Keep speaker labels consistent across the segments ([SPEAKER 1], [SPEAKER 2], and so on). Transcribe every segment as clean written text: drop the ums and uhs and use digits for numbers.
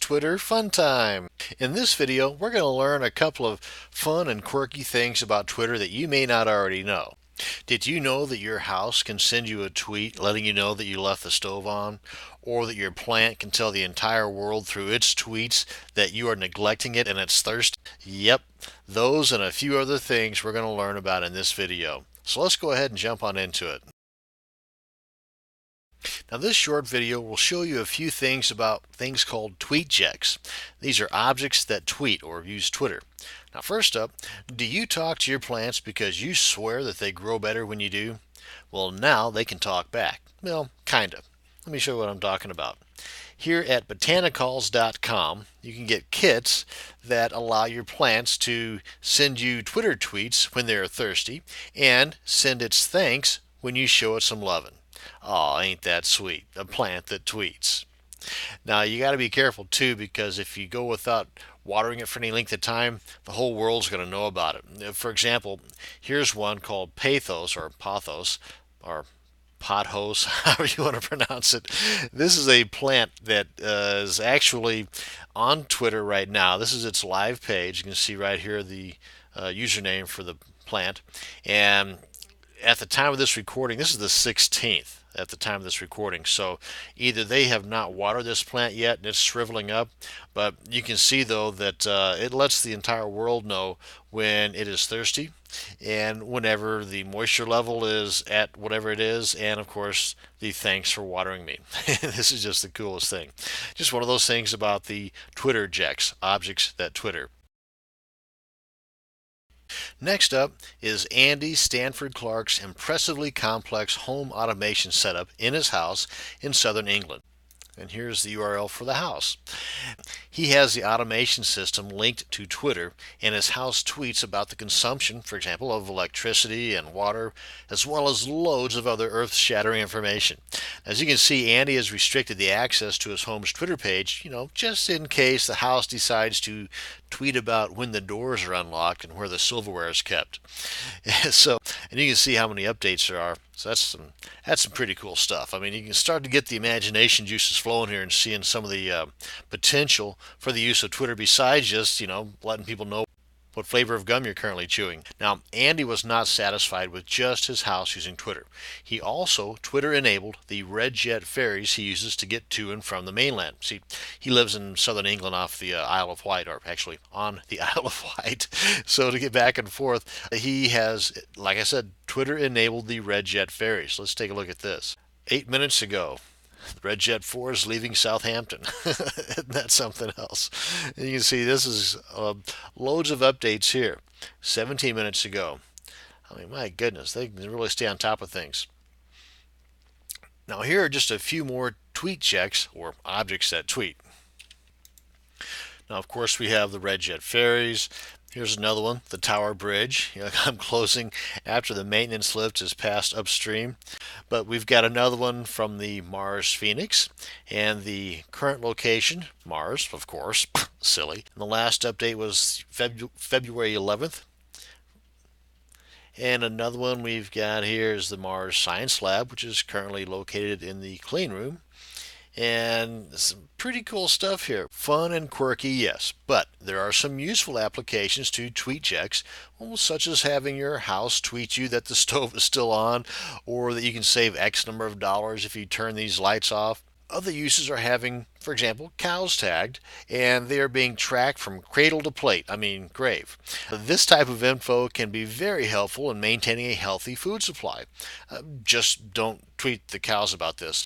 [SPEAKER 1] Twitter Fun Time. In this video, we're going to learn a couple of fun and quirky things about Twitter that you may not already know. Did you know that your house can send you a tweet letting you know that you left the stove on? Or that your plant can tell the entire world through its tweets that you are neglecting it and it's thirsty? Yep, those and a few other things we're going to learn about in this video. So let's go ahead and jump on into it. Now this short video will show you a few things about things called TweetJecks. These are objects that tweet or use Twitter. Now first up, do you talk to your plants because you swear that they grow better when you do? Well, now they can talk back. Well, kinda. Let me show you what I'm talking about. Here at botanicals.com, you can get kits that allow your plants to send you Twitter tweets when they're thirsty and send its thanks when you show it some loving. Aw, ain't that sweet? A plant that tweets. Now, you got to be careful too, because if you go without watering it for any length of time, the whole world's going to know about it. For example, here's one called Pathos or Pothos or Pothos, however you want to pronounce it. This is a plant that is actually on Twitter right now. This is its live page. You can see right here the username for the plant. And at the time of this recording, this is the 16th at the time of this recording. So either they have not watered this plant yet and it's shriveling up, but you can see though that it lets the entire world know when it is thirsty and whenever the moisture level is at whatever it is, and of course the thanks for watering me. This is just the coolest thing. Just one of those things about the TweetJecks, objects that Twitter. Next up is Andy Stanford Clark's impressively complex home automation setup in his house in southern England. And here's the URL for the house. He has the automation system linked to Twitter, and his house tweets about the consumption, for example, of electricity and water, as well as loads of other earth-shattering information. As you can see, Andy has restricted the access to his home's Twitter page, just in case the house decides to tweet about when the doors are unlocked and where the silverware is kept. And you can see how many updates there are. So that's some pretty cool stuff. I mean, you can start to get the imagination juices flowing here and seeing some of the potential for the use of Twitter besides just, letting people know what flavor of gum you're currently chewing. Now, Andy was not satisfied with just his house using Twitter. He also Twitter-enabled the Red Jet ferries he uses to get to and from the mainland. See, he lives in southern England off the Isle of Wight, or actually on the Isle of Wight. So to get back and forth, he has, like I said, Twitter-enabled the Red Jet ferries. Let's take a look at this. 8 minutes ago, the Red Jet 4 is leaving Southampton. Isn't that something else? And you can see this is loads of updates here. 17 minutes ago. I mean, my goodness, they can really stay on top of things. Now here are just a few more TweetJecks, or objects that tweet. Now, of course, we have the Red Jet ferries. Here's another one, the Tower Bridge. I'm closing after the maintenance lift is passed upstream. But we've got another one from the Mars Phoenix. And the current location, Mars, of course, silly. And the last update was February 11th. And another one we've got here is the Mars Science Lab, which is currently located in the clean room. And some pretty cool stuff here. Fun and quirky, yes, but there are some useful applications to TweetJecks, such as having your house tweet you that the stove is still on, or that you can save X number of dollars if you turn these lights off. Other uses are having, for example, cows tagged, and they are being tracked from cradle to plate, grave. This type of info can be very helpful in maintaining a healthy food supply. Just don't tweet the cows about this.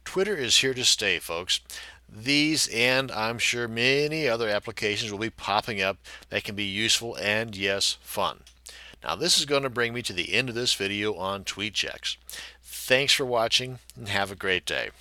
[SPEAKER 1] Twitter is here to stay, folks. These and I'm sure many other applications will be popping up that can be useful and, yes, fun. Now this is going to bring me to the end of this video on TweetJecks. Thanks for watching and have a great day.